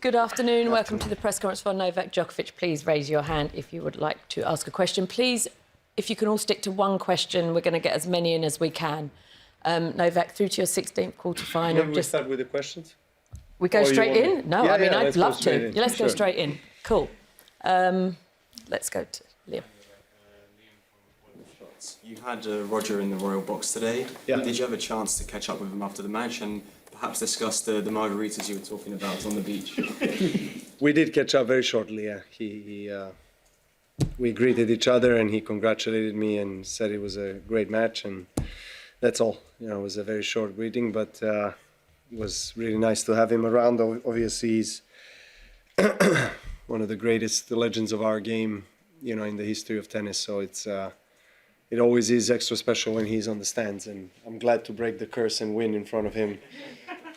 Good afternoon. Welcome to the press conference for Novak Djokovic. Please raise your hand if you would like to ask a question. Please, if you can all stick to one question, we're going to get as many in as we can. Novak, through to your 16th quarter-final. Can we start with the questions? We go straight in? No, yeah, I mean, I'd love to. In. Let's go straight in. Cool. Let's go to Liam. You had Roger in the Royal Box today. Yeah. Did you have a chance to catch up with him after the match and perhaps discuss the margaritas you were talking about on the beach? We did catch up very shortly, yeah. We greeted each other and he congratulated me and said it was a great match, and that's all. You know, it was a very short greeting, but it was really nice to have him around. Obviously, he's one of the greatest legends of our game, you know, in the history of tennis. So it always is extra special when he's on the stands, and I'm glad to break the curse and win in front of him.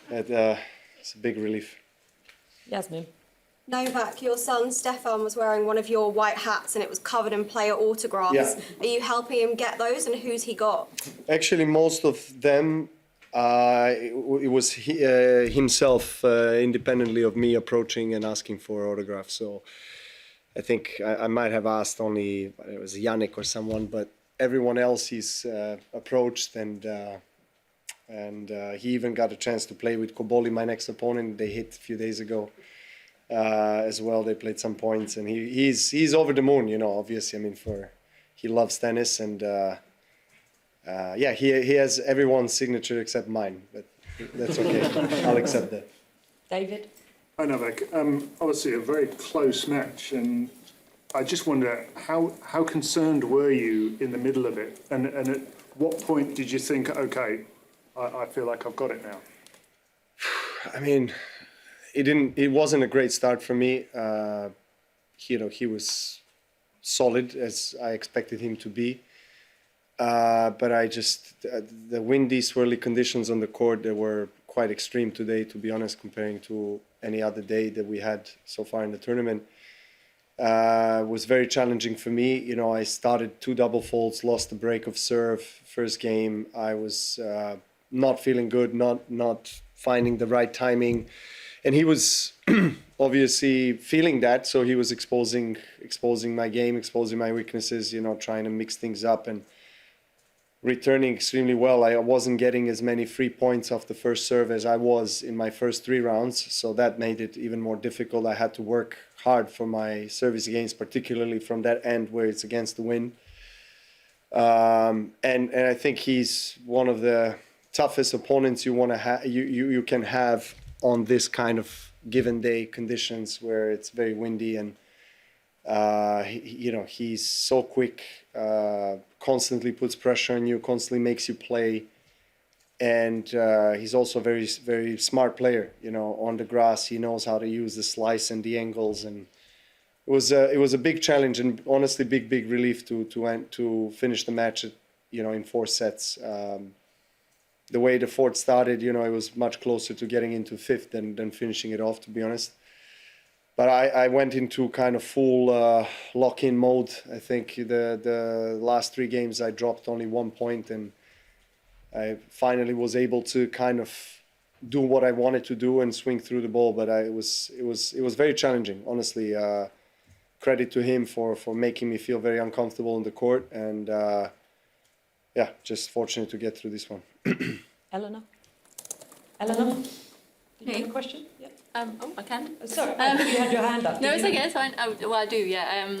It's a big relief. Yasmin. Novak, your son Stefan was wearing one of your white hats and it was covered in player autographs. Yeah. Are you helping him get those, and who's he got? Actually, most of them, it was himself, independently of me, approaching and asking for autographs. So I think I might have asked only, it was Yannick or someone, but everyone else he's approached, and he even got a chance to play with Koboli, my next opponent. They hit a few days ago as well. They played some points, and he's over the moon, you know, obviously. I mean, he loves tennis, and yeah, he has everyone's signature except mine, but that's okay. I'll accept that. David. Hi, Novak. Obviously a very close match, and I just wonder how concerned were you in the middle of it, and at what point did you think, okay, I feel like I've got it now? I mean, it wasn't a great start for me. You know, he was solid as I expected him to be, but I just the windy, swirly conditions on the court, they were quite extreme today, to be honest, comparing to any other day that we had so far in the tournament. Was very challenging for me. You know, I started 2 double faults, lost the break of serve first game. I was not feeling good, not finding the right timing, and he was obviously feeling that. So he was exposing my game, exposing my weaknesses. You know, trying to mix things up and returning extremely well. I wasn't getting as many free points off the first serve as I was in my first 3 rounds, so that made it even more difficult. I had to work hard for my service games, particularly from that end where it's against the wind. And I think he's one of the toughest opponents you want to have. You can have on this kind of given day conditions where it's very windy, and you know, he's so quick, constantly puts pressure on you, constantly makes you play, and he's also a very, very smart player. You know, on the grass, he knows how to use the slice and the angles, and it was a big challenge, and honestly, big relief to finish the match, you know, in 4 sets. The way the fourth started, you know, it was much closer to getting into 5th than finishing it off, to be honest. But I went into kind of full lock-in mode. I think the last 3 games I dropped only 1 point, and I finally was able to kind of do what I wanted to do and swing through the ball. But it was very challenging, honestly. Credit to him for making me feel very uncomfortable on the court, and yeah, just fortunate to get through this one. Eleanor. Eleanor. Did you Me? have a question? Yeah. Oh, I can. Sorry, you had your hand up. No, Did it's you okay. not? It's fine. Oh, well, I do. Yeah.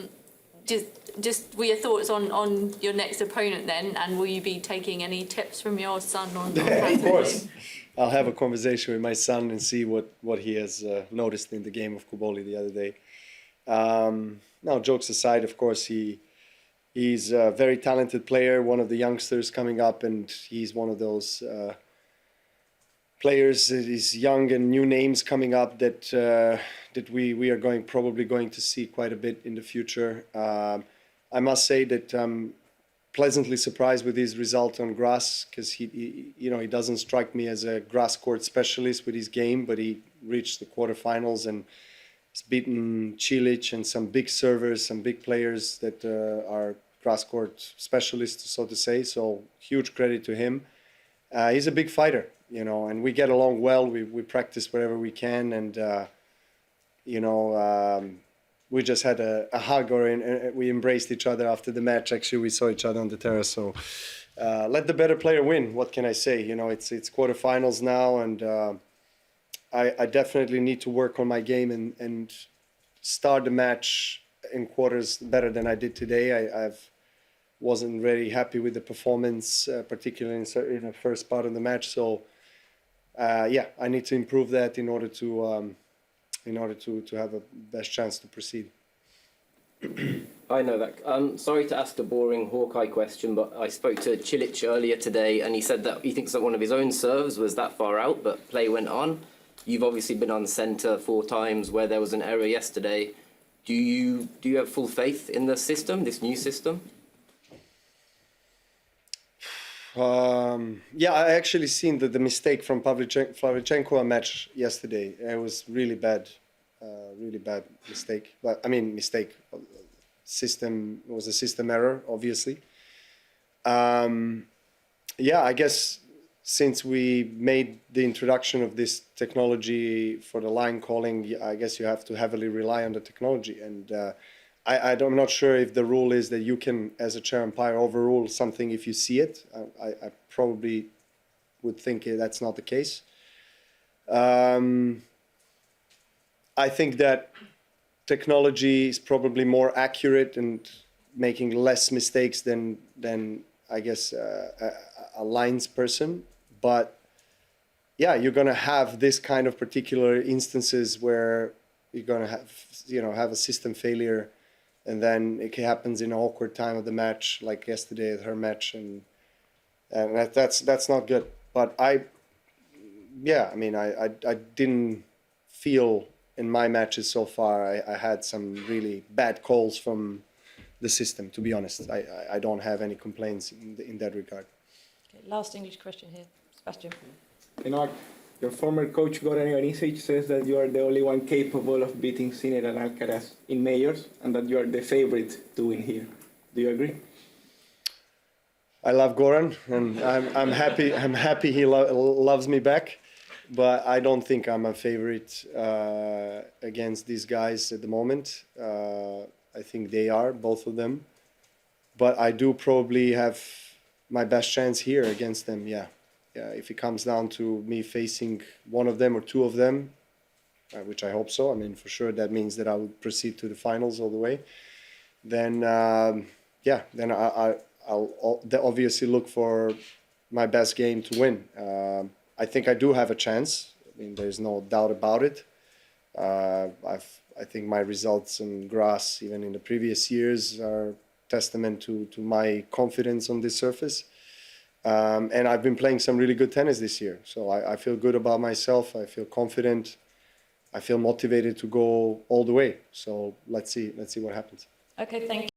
Just what your thoughts on your next opponent then, and will you be taking any tips from your son on? Of course, I'll have a conversation with my son and see what he has noticed in the game of Koboli the other day. Now, jokes aside, of course, he's a very talented player, one of the youngsters coming up, and he's one of those players, these young and new names coming up that we are probably going to see quite a bit in the future. I must say that I'm pleasantly surprised with his result on grass, because he you know, he doesn't strike me as a grass court specialist with his game, but he reached the quarterfinals and has beaten Cilic and some big servers, some big players that are grass court specialists, so to say. So huge credit to him. He's a big fighter, you know, and we get along well. We practice wherever we can, and we just had a hug, or we embraced each other after the match. Actually, we saw each other on the terrace. So let the better player win. What can I say? It's quarterfinals now, and I definitely need to work on my game and start the match in quarters better than I did today. I wasn't very happy with the performance, particularly in the first part of the match. So I need to improve that in order to have a best chance to proceed. Hi Novak. Sorry to ask a boring Hawkeye question, but I spoke to Cilic earlier today, and he said that he thinks that one of his own serves was that far out, but play went on. You've obviously been on centre 4 times where there was an error yesterday. Do you have full faith in the system, this new system? I actually seen the mistake from Pavlyuchenko match yesterday. It was really bad mistake. But mistake. System, it was a system error, obviously. I guess since we made the introduction of this technology for the line calling, I guess you have to heavily rely on the technology. And I'm not sure if the rule is that you can, as a chair umpire, overrule something if you see it. I probably would think that's not the case. I think that technology is probably more accurate and making less mistakes than I guess a lines person. But you're going to have this kind of particular instances where you're going to have a system failure, and then it happens in an awkward time of the match, like yesterday at her match, and that's not good. But I didn't feel in my matches so far I had some really bad calls from the system, to be honest. I don't have any complaints in that regard. Okay, last English question here, Sebastian. Your former coach Goran Ivanisevic says that you are the only one capable of beating Sinner and Alcaraz in majors, and that you are the favorite to win here. Do you agree? I love Goran, and I'm happy. I'm happy he loves me back, but I don't think I'm a favorite against these guys at the moment. I think they are, both of them, but I do probably have my best chance here against them. If it comes down to me facing one of them or two of them, which I hope so. For sure that means that I would proceed to the finals all the way. Then I'll obviously look for my best game to win. I think I do have a chance. There's no doubt about it. I think my results in grass, even in the previous years, are testament to my confidence on this surface. And I've been playing some really good tennis this year. So I feel good about myself. I feel confident. I feel motivated to go all the way. So let's see what happens. Okay, thank you.